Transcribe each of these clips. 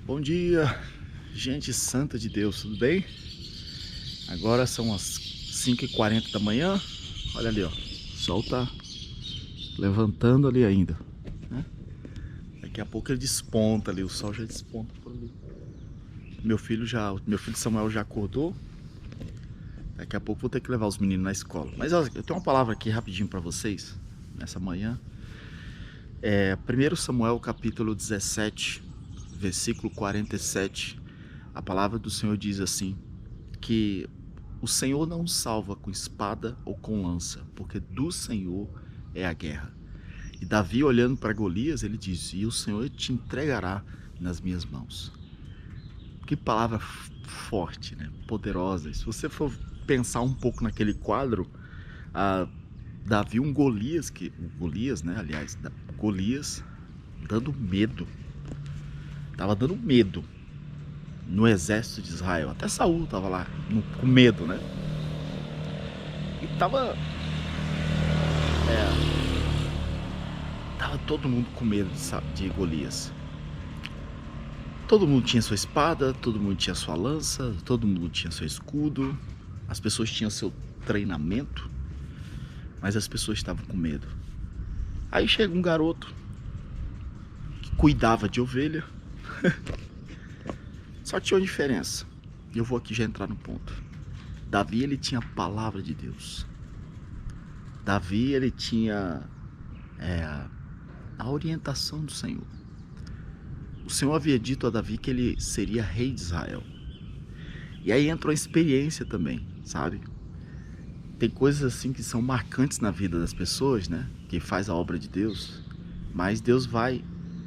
Bom dia, gente santa de Deus, tudo bem? Agora são as 5h40 da manhã. Olha ali, ó, o sol tá levantando ali ainda, né? Daqui a pouco ele desponta ali, o sol já desponta por ali. Meu filho Samuel já acordou. Daqui a pouco vou ter que levar os meninos na escola. Mas ó, eu tenho uma palavra aqui rapidinho para vocês nessa manhã. 1 Samuel capítulo 17, versículo 47. A palavra do Senhor diz assim: que o Senhor não salva com espada ou com lança, porque do Senhor é a guerra. E Davi, olhando para Golias, ele diz: e o Senhor te entregará nas minhas mãos. Que palavra forte, né? Poderosa. E se você for pensar um pouco naquele quadro, Davi, Golias, né? Aliás, Golias dando medo. Tava dando medo no exército de Israel. Até Saul tava lá com medo, né? E tava todo mundo com medo de Golias. Todo mundo tinha sua espada, todo mundo tinha sua lança, todo mundo tinha seu escudo. As pessoas tinham seu treinamento, mas as pessoas estavam com medo. Aí chega um garoto que cuidava de ovelha. Só que tinha uma diferença. E eu vou aqui já entrar no ponto. Davi, ele tinha a palavra de Deus. Davi, ele tinha a orientação do Senhor. O Senhor havia dito a Davi que ele seria rei de Israel. E aí entrou a experiência também, sabe? Tem coisas assim que são marcantes na vida das pessoas, né? Que faz a obra de Deus. Mas Deus vai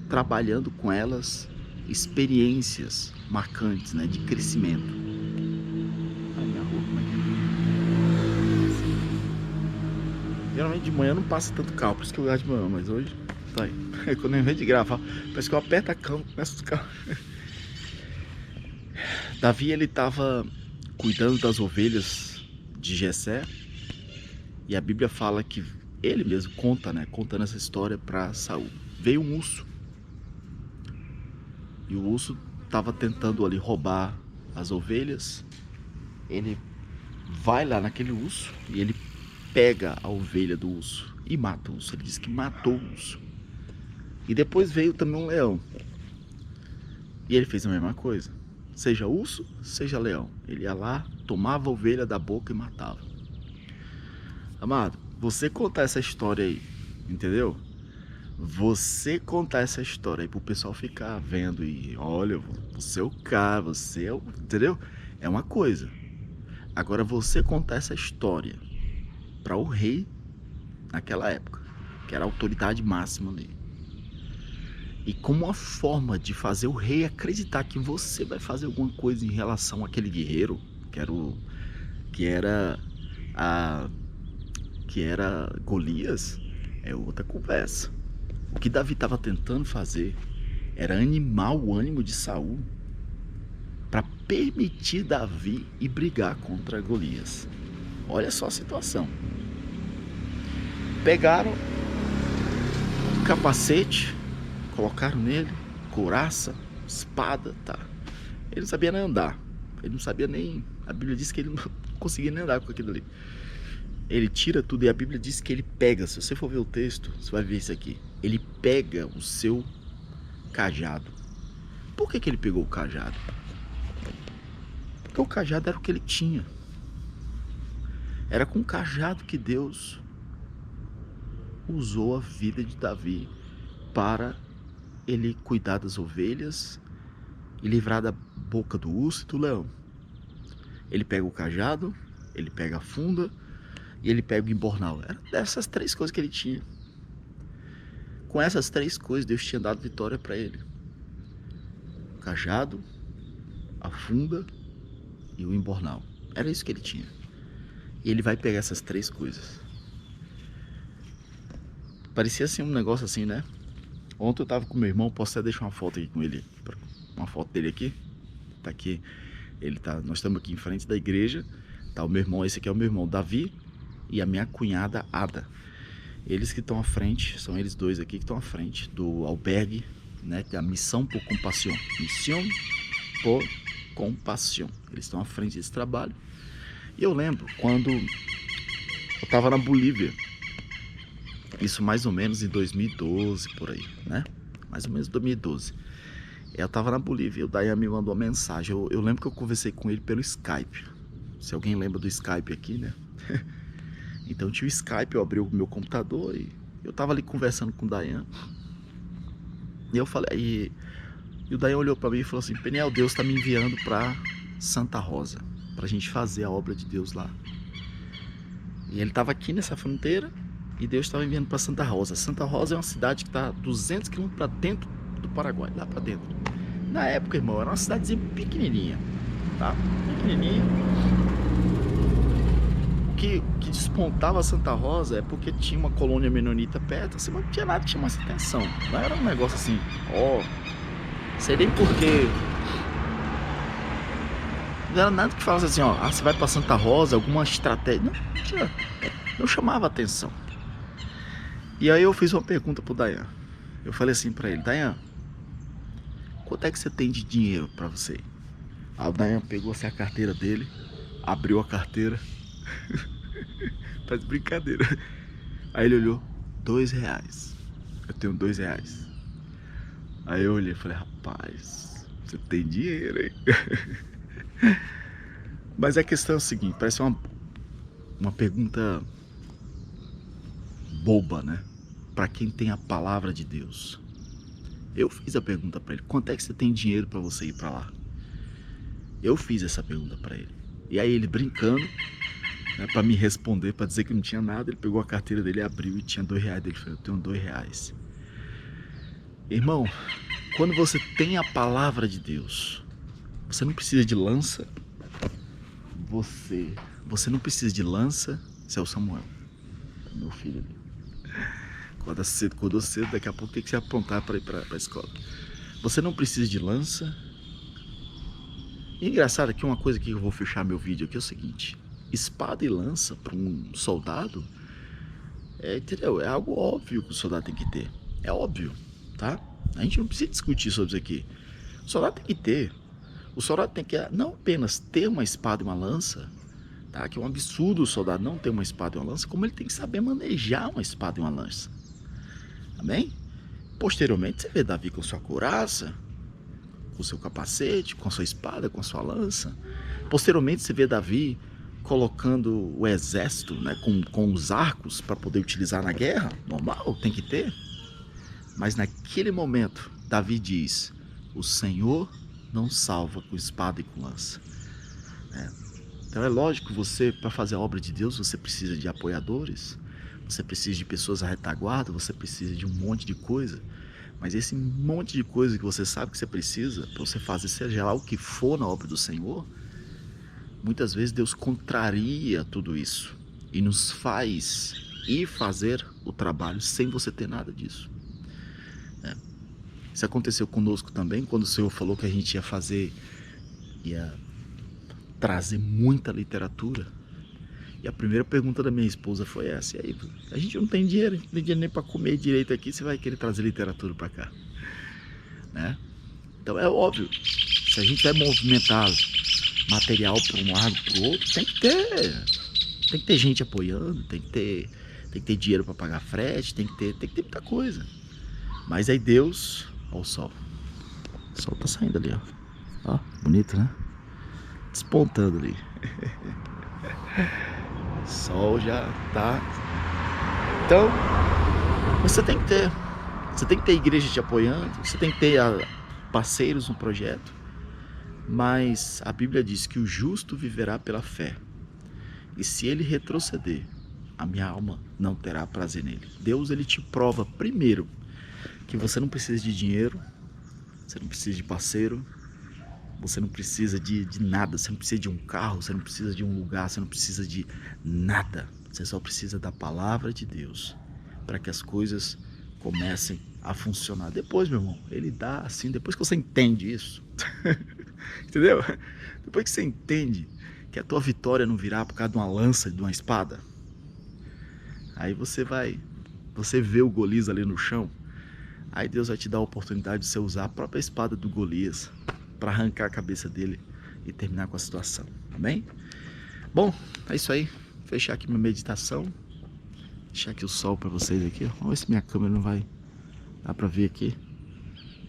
trabalhando com elas experiências marcantes, né? De crescimento. Ai, minha rua, como é que... Geralmente de manhã não passa tanto carro, por isso que eu gosto de manhã, mas hoje tá aí. Quando eu invés de gravar, parece que eu aperto a cama e começo a ficar. Davi, ele estava cuidando das ovelhas de Jessé. E a Bíblia fala que ele mesmo conta, né? Contando essa história para Saul. Veio um urso. E o urso estava tentando ali roubar as ovelhas. Ele vai lá naquele urso e ele pega a ovelha do urso e mata o urso. Ele diz que matou o urso. E depois veio também um leão. E ele fez a mesma coisa. Seja urso, seja leão. Ele ia lá, tomava a ovelha da boca e matava. Amado, você contar essa história aí, entendeu? Você contar essa história aí pro pessoal ficar vendo e olha, você é o cara, você é o... Entendeu? É uma coisa. Agora você contar essa história para o rei naquela época, que era a autoridade máxima ali. E como uma forma de fazer o rei acreditar que você vai fazer alguma coisa em relação àquele guerreiro, que era Golias, é outra conversa. O que Davi estava tentando fazer era animar o ânimo de Saul para permitir Davi ir brigar contra Golias. Olha só a situação. Pegaram o capacete, colocaram nele, couraça, espada, tá. Ele não sabia nem andar. Ele não sabia nem... A Bíblia diz que ele não conseguia nem andar com aquilo ali. Ele tira tudo e a Bíblia diz que ele pega. Se você for ver o texto, você vai ver isso aqui. Ele pega o seu cajado. Por que ele pegou o cajado? Porque o cajado era o que ele tinha. Era com o cajado que Deus usou a vida de Davi para ele cuidar das ovelhas e livrar da boca do urso e do leão. Ele pega o cajado, ele pega a funda e ele pega o embornal. Era dessas três coisas que ele tinha. Com essas três coisas, Deus tinha dado vitória para ele. O cajado, a funda e o embornal. Era isso que ele tinha. E ele vai pegar essas três coisas. Parecia assim um negócio assim, né? Ontem eu tava com meu irmão, posso até deixar uma foto aqui com ele. Uma foto dele aqui. Tá aqui. Nós estamos aqui em frente da igreja. Tá o meu irmão, esse aqui é o meu irmão Davi e a minha cunhada Ada. Eles que estão à frente, são eles dois aqui que estão à frente do albergue né? Que é a Missão por Compaixão. Missão por Compaixão. Eles estão à frente desse trabalho. E eu lembro quando eu estava na Bolívia, isso mais ou menos em 2012, por aí, né? Mais ou menos 2012. Eu estava na Bolívia e o Dayan me mandou uma mensagem. Eu lembro que eu conversei com ele pelo Skype. Se alguém lembra do Skype aqui, né? Então tinha o Skype, eu abri o meu computador e eu tava ali conversando com o Dayan. E eu falei, e o Dayan olhou para mim e falou assim: Peniel, Deus tá me enviando para Santa Rosa, pra gente fazer a obra de Deus lá. E ele tava aqui nessa fronteira e Deus estava enviando para Santa Rosa. Santa Rosa é uma cidade que tá 200 km para dentro do Paraguai, lá para dentro. Na época, irmão, era uma cidadezinha pequenininha, tá? Pequenininha. O que despontava Santa Rosa é porque tinha uma colônia menonita perto, assim, mas não tinha nada que chamasse atenção. Não era um negócio assim, sei nem porquê. Não era nada que falasse assim, você vai pra Santa Rosa, alguma estratégia. Não chamava atenção. E aí eu fiz uma pergunta pro Dayan. Eu falei assim pra ele: Dayan, quanto é que você tem de dinheiro pra você? Aí o Dayan pegou assim a carteira dele, abriu a carteira. Faz brincadeira. Aí ele olhou: R$2. Eu tenho R$2. Aí eu olhei e falei: rapaz, você tem dinheiro, hein? Mas a questão é o seguinte, parece uma pergunta boba, né? Pra quem tem a palavra de Deus. Eu fiz a pergunta pra ele: quanto é que você tem dinheiro pra você ir pra lá? Eu fiz essa pergunta pra ele. E aí ele, brincando, né, pra me responder, pra dizer que não tinha nada, ele pegou a carteira dele, abriu e tinha R$2 dele. Falei: eu tenho R$2. Irmão, quando você tem a palavra de Deus, você não precisa de lança. Você não precisa de lança. Esse é o Samuel, meu filho ali. Acordou cedo, daqui a pouco tem que se aprontar para ir para a escola. Você não precisa de lança. E engraçado aqui, uma coisa que eu vou fechar meu vídeo aqui é o seguinte: espada e lança para um soldado, entendeu? É algo óbvio que o soldado tem que ter. É óbvio, tá? A gente não precisa discutir sobre isso aqui. O soldado tem que ter. O soldado tem que não apenas ter uma espada e uma lança, tá? Que é um absurdo o soldado não ter uma espada e uma lança, como ele tem que saber manejar uma espada e uma lança. Amém? Posteriormente você vê Davi com sua couraça, com seu capacete, com sua espada, com sua lança. Posteriormente você vê Davi colocando o exército, né, com os arcos para poder utilizar na guerra. Normal, tem que ter. Mas naquele momento Davi diz: o Senhor não salva com espada e com lança. Então é lógico que você, para fazer a obra de Deus, você precisa de apoiadores, você precisa de pessoas à retaguarda, você precisa de um monte de coisa. Mas esse monte de coisa que você sabe que você precisa para você fazer, seja lá o que for na obra do Senhor, muitas vezes Deus contraria tudo isso e nos faz ir fazer o trabalho sem você ter nada disso. Isso aconteceu conosco também, quando o Senhor falou que a gente ia trazer muita literatura. E a primeira pergunta da minha esposa foi essa: e aí, a gente não tem dinheiro, não tem dinheiro nem para comer direito aqui, você vai querer trazer literatura para cá, né? Então é óbvio, se a gente vai movimentar material para um lado para o outro, tem que ter gente apoiando, tem que ter dinheiro para pagar frete, tem que ter muita coisa. Mas aí Deus, olha o sol tá saindo ali, ó, bonito, né? Despontando ali. O sol já tá. Então, você tem que ter igreja te apoiando, você tem que ter parceiros no projeto. Mas a Bíblia diz que o justo viverá pela fé. E se ele retroceder, a minha alma não terá prazer nele. Deus, ele te prova primeiro que você não precisa de dinheiro, você não precisa de parceiro, você não precisa de nada, você não precisa de um carro, você não precisa de um lugar, você não precisa de nada. Você só precisa da palavra de Deus para que as coisas comecem a funcionar. Depois, meu irmão, ele dá assim, depois que você entende isso, entendeu? Depois que você entende que a tua vitória não virá por causa de uma lança e de uma espada, aí você vê o Golias ali no chão, Aí Deus vai te dar a oportunidade de você usar a própria espada do Golias para arrancar a cabeça dele e terminar com a situação. Amém? Bom, é isso aí. Vou fechar aqui minha meditação. Deixar aqui o sol para vocês aqui. Vamos ver se minha câmera não vai dar para ver aqui.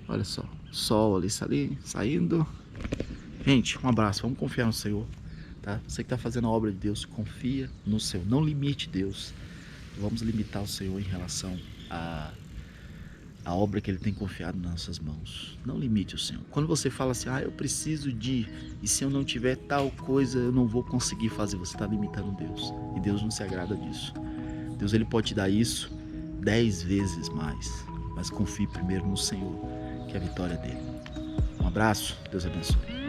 Olha só, sol ali saindo. Gente, um abraço. Vamos confiar no Senhor, tá? Você que está fazendo a obra de Deus, confia no Senhor. Não limite Deus. Vamos limitar o Senhor em relação a obra que Ele tem confiado nas nossas mãos. Não limite o Senhor. Quando você fala assim, eu preciso de, e se eu não tiver tal coisa, eu não vou conseguir fazer, você está limitando Deus. E Deus não se agrada disso. Deus, Ele pode te dar isso 10 vezes mais. Mas confie primeiro no Senhor, que é a vitória dele. Um abraço, Deus abençoe.